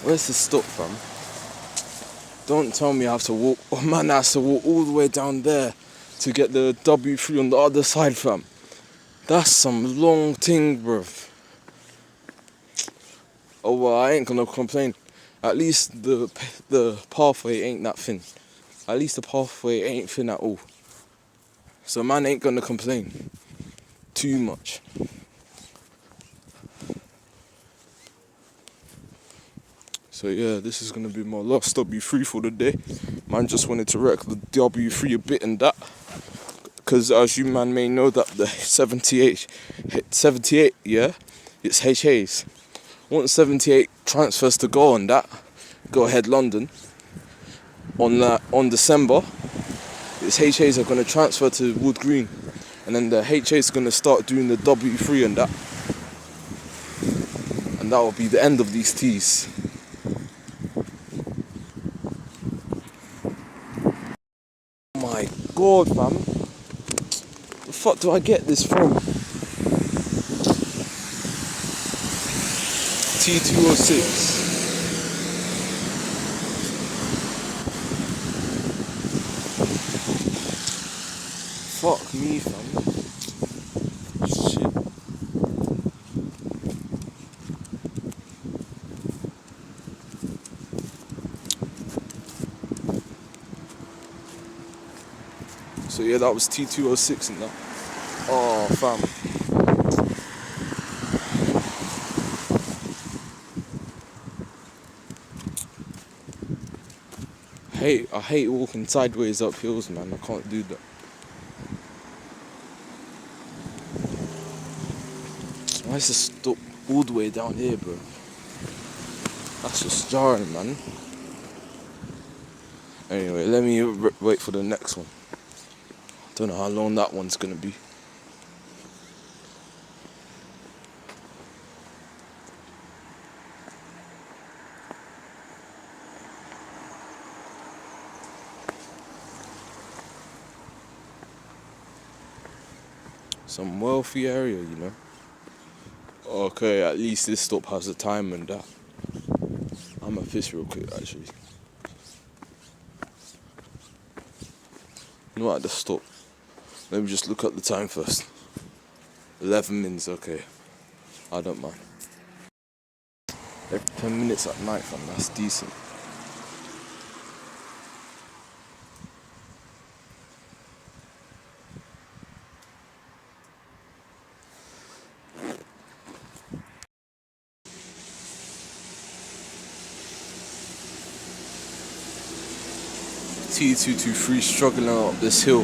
Where's the stop, fam? Don't tell me I have to walk. Oh man, I have to walk all the way down there to get the W3 on the other side, fam. That's some long thing, bruv. Oh well, I ain't gonna complain. At least the pathway ain't that thin. At least the pathway ain't thin at all. So man ain't gonna complain too much. So yeah, this is gonna be my last W3 for the day. Man just wanted to wreck the W3 a bit and that. Because as you man may know that the 78, yeah, it's HAs. Once 78 transfers to go on that, go ahead London, on December, its HAs are going to transfer to Wood Green. And then the HA is going to start doing the W3 and that. And that will be the end of these T's. Oh my god, fam. The fuck do I get this from? T206. Fuck me, fam. Shit. So yeah, that was T206 and that. Oh, fam. I hate walking sideways up hills, man. I can't do that. Why is it stop all the way down here, bro? That's just jarring, man. Anyway, let me wait for the next one. Don't know how long that one's gonna be. Some wealthy area, you know. Okay, at least this stop has a time and that. I'm a fish real quick, actually. Not at the stop. Let me just look at the time first. 11 minutes, okay. I don't mind. 10 minutes at night, fam, that's decent. T223 struggling up this hill.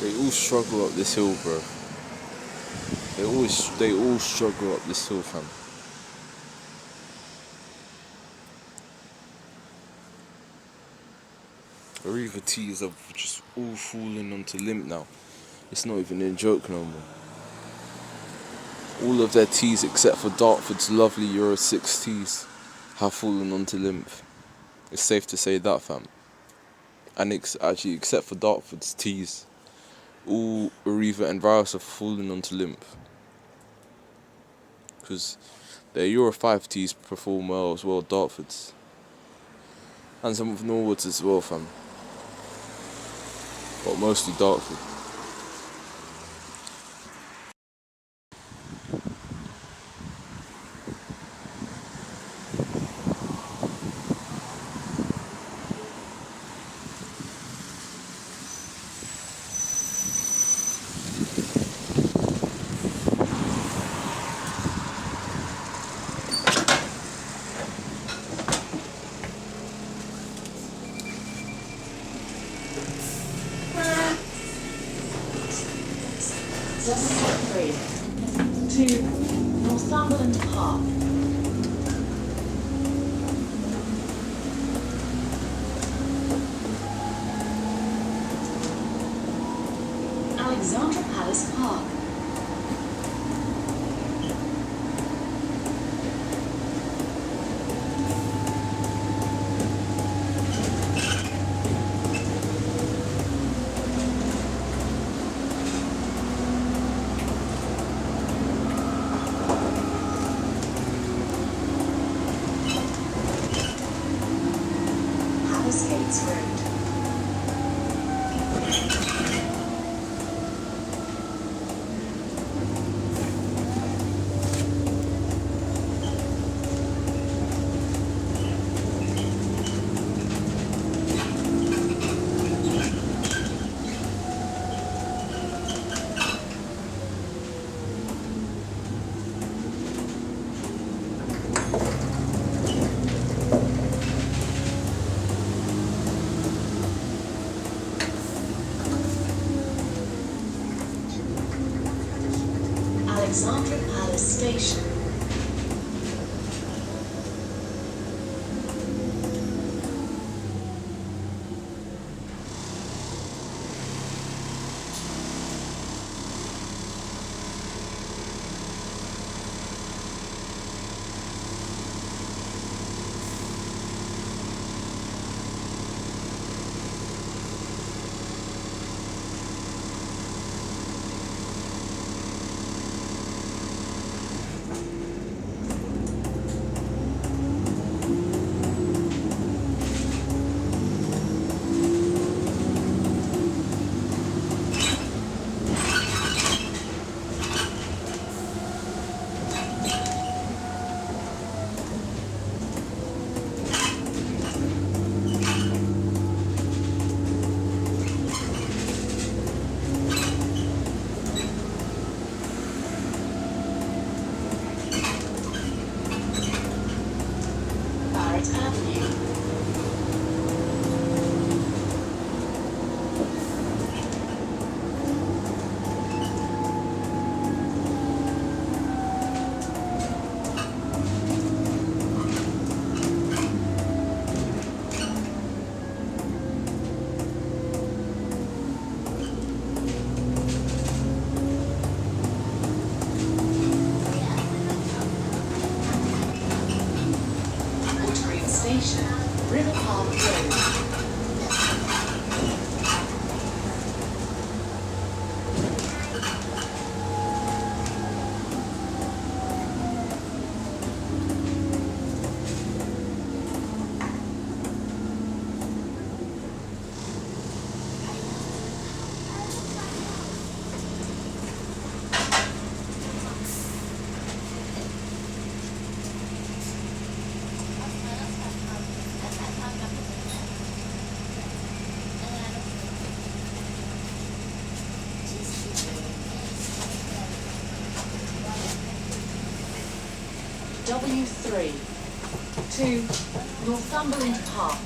They all struggle up this hill, bro. They all struggle up this hill, fam. Arriva T's are just all falling onto limp now. It's not even a joke no more. All of their T's except for Dartford's lovely Euro 6 T's have fallen onto limp. It's safe to say that, fam. And actually, except for Dartford's T's, all Arriva and Virus have fallen onto limp. Because their Euro 5 T's perform well as well, Dartford's. And some of Norwood's as well, fam. But mostly Dartford. To Northumberland Park. Alexandra Palace Park. Thomas Gates Road. Alexandra Palace Station. Barrett Avenue. Woodgreen Station, River Park Road. W3 to Northumberland Park.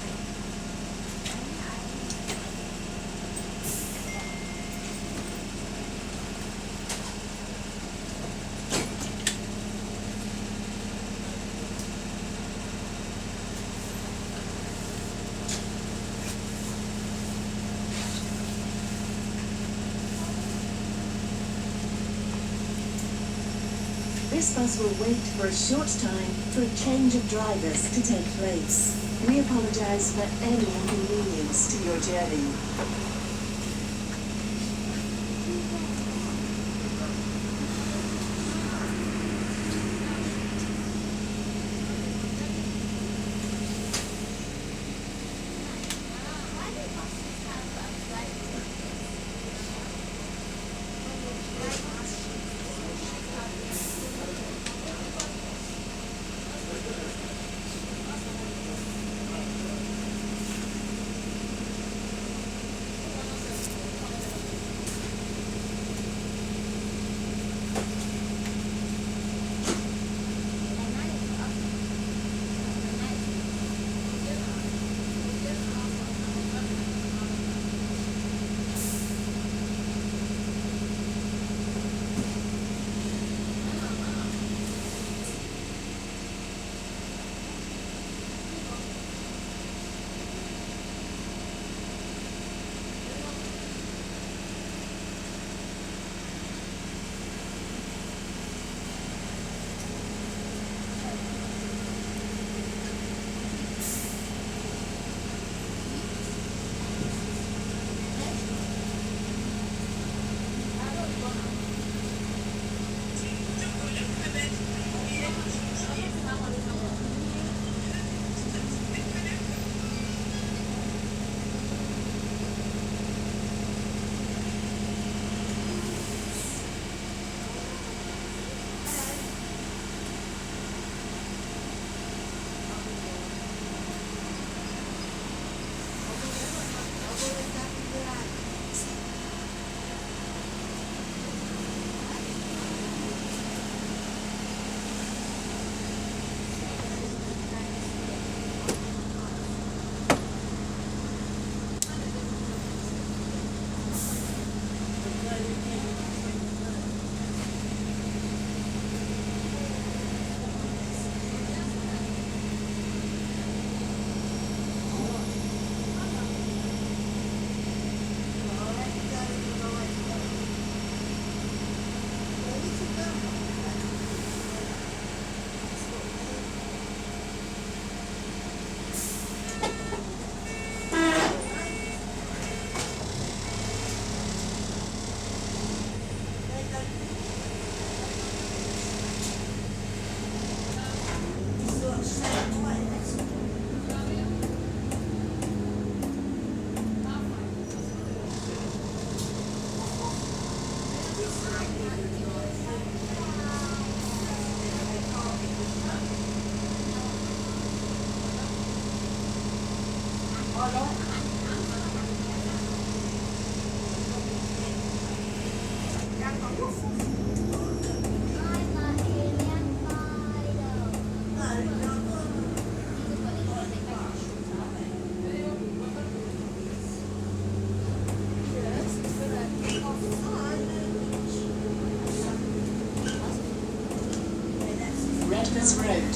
This bus will wait for a short time for a change of drivers to take place. We apologize for any inconvenience to your journey. Redvers Road.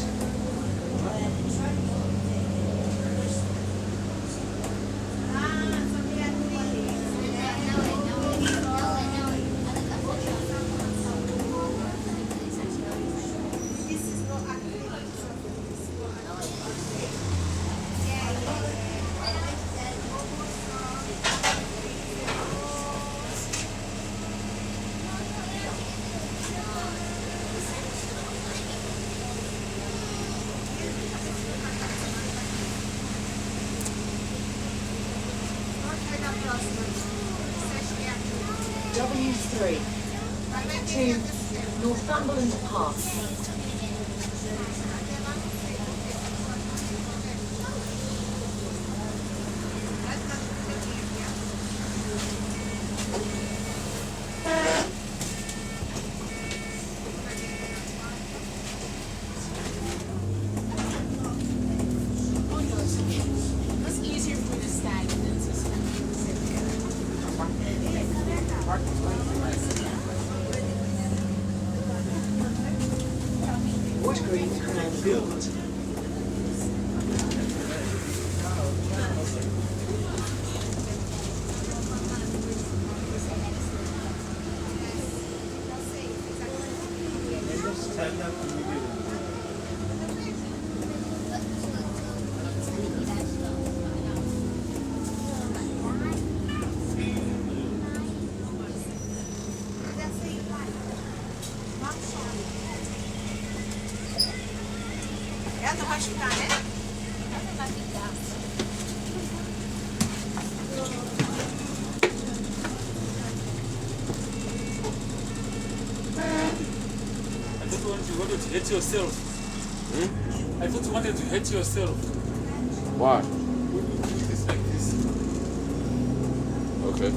W3 to Northumberland Park. It's easier for me to stand than to sit Wood Green Crown Gold. Ela vai ficar, né? I thought you wanted to hit yourself. I thought you wanted to hit yourself. Why? It's like this. Okay.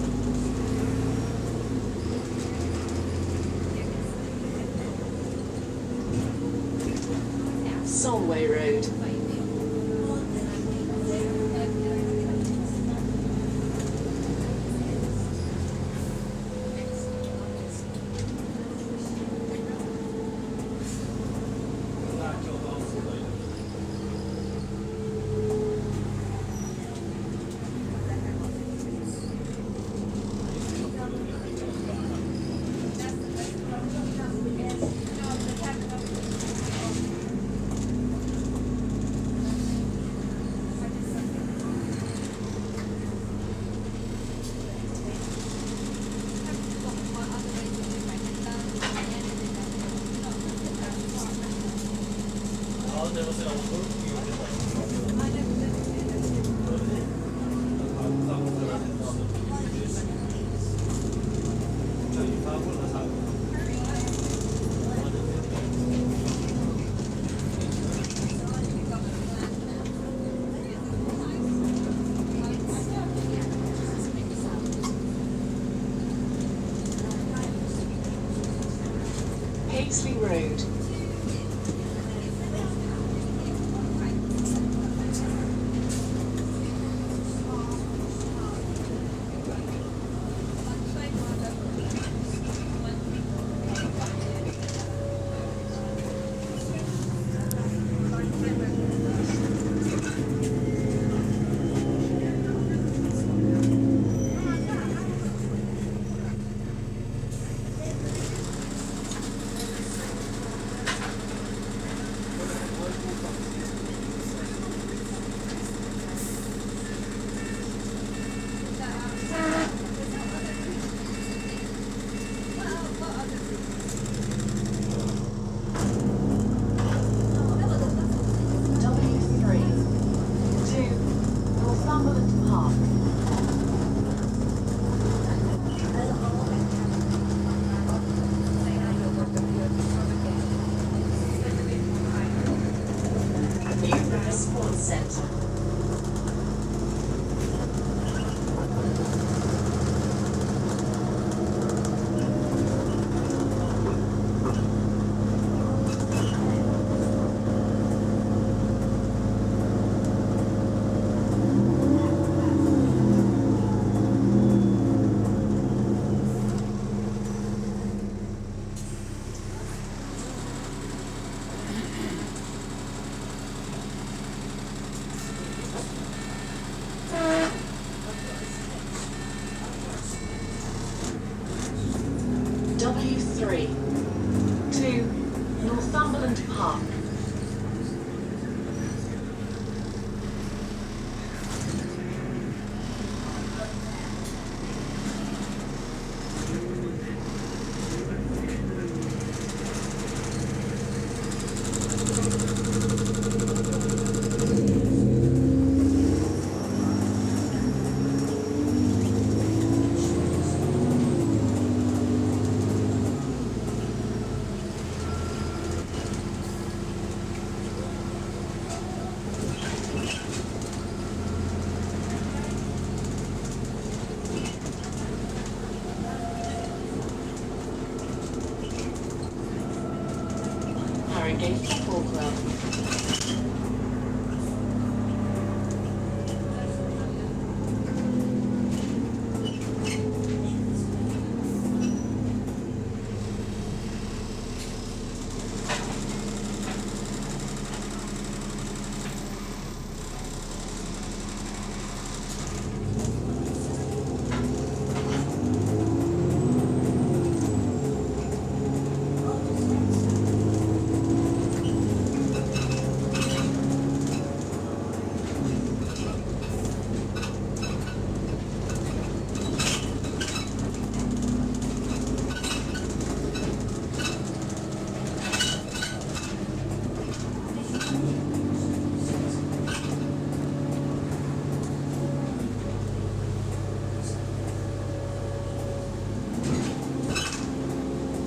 Solway Road. Paisley Road. W3 to Northumberland Park. Harringay Football Club.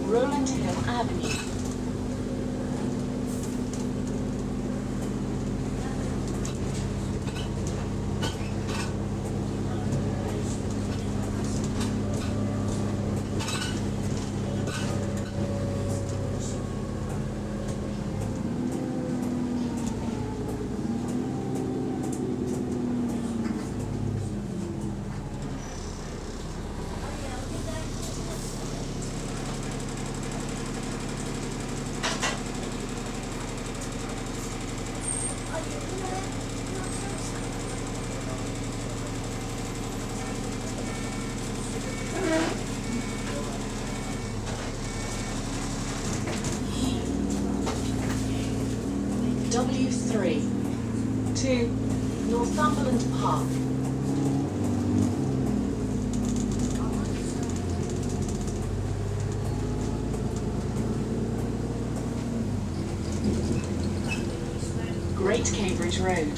Roland Hill Avenue. W3 to Northumberland Park. Great Cambridge Road.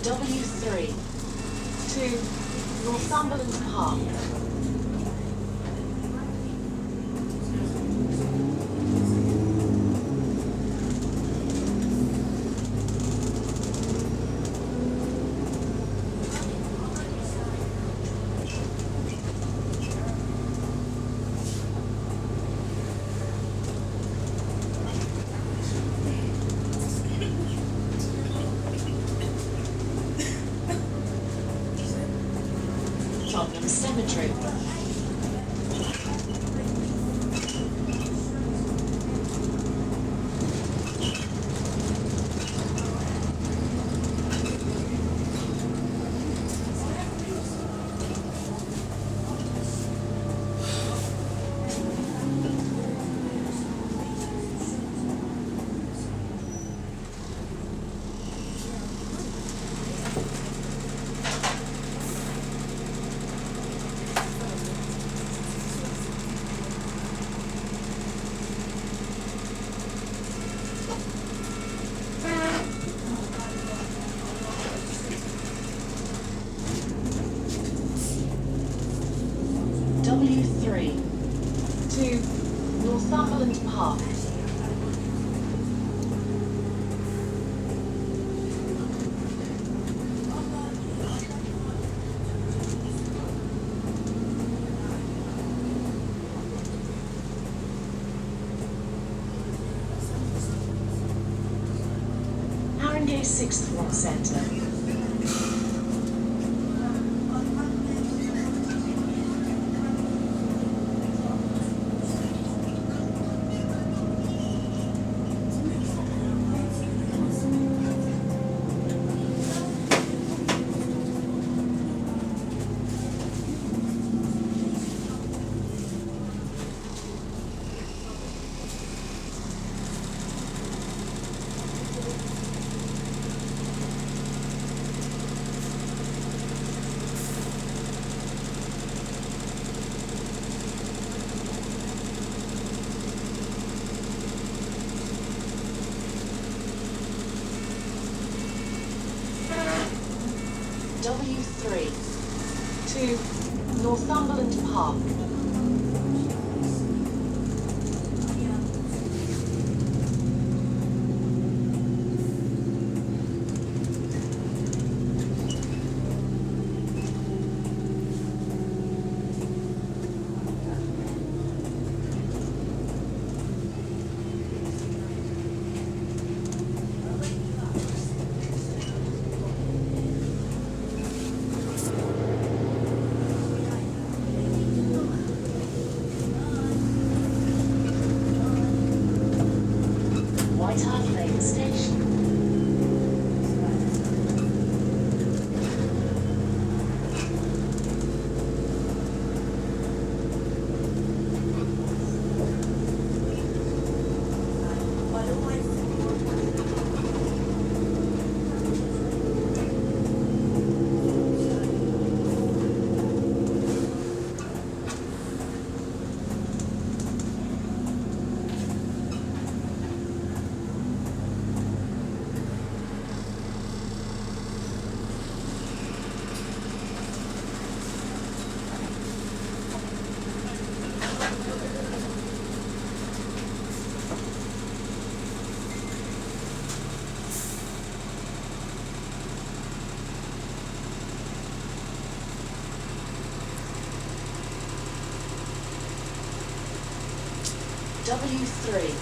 W3 to Northumberland Park. Tottenham Cemetery. W3 to Northumberland Park. Harringay sixth from centre. W3 to Northumberland Park. White Hart Lane Station. W3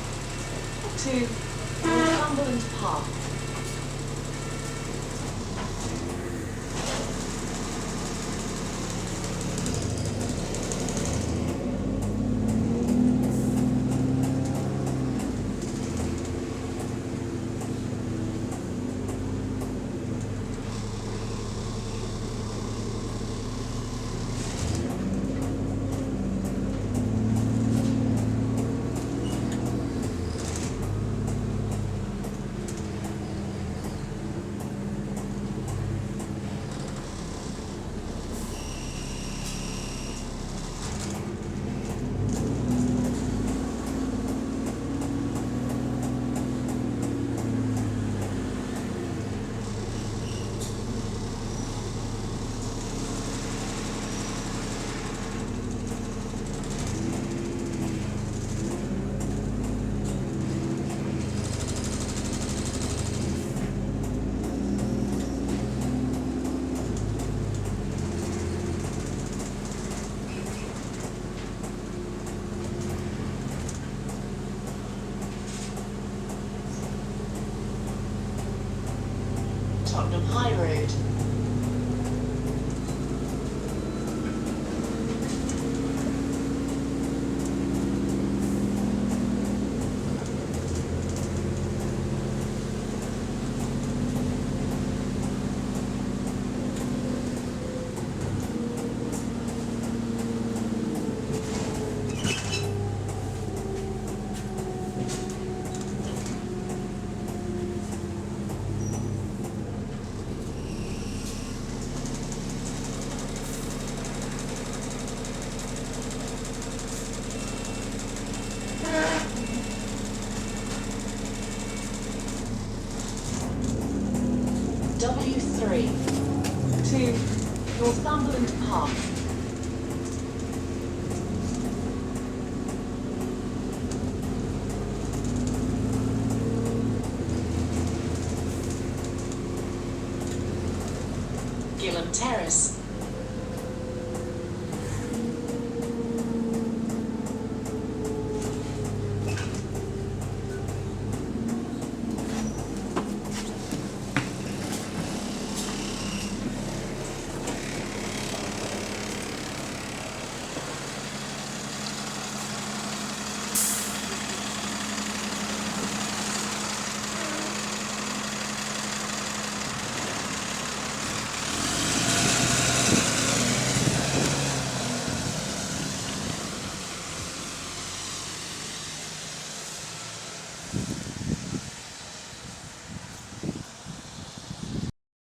to Northumberland Park. Tottenham High Road. W3 to Northumberland Park. Gilham Terrace.